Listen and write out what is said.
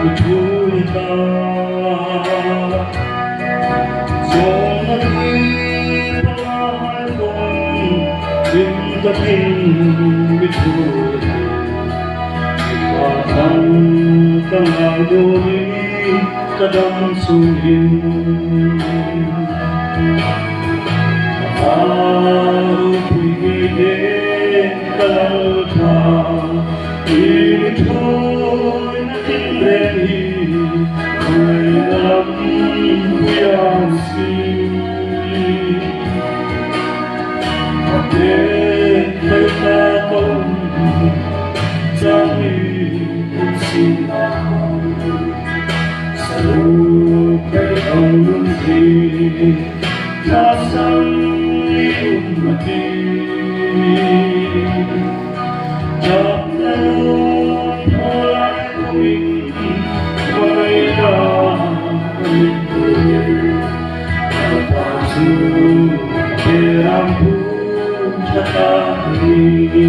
มทูลกาทรงนาทีพระลายคงจึงจะพินวิทูลว่าทันตั้งหลายโยนิกระดำสู่หินIto'y natinlehi ay alam biyasi At may tapang sa iyong sinahang Sa lupa'y ang lundi Nasang iyong mati Ampun cakap ini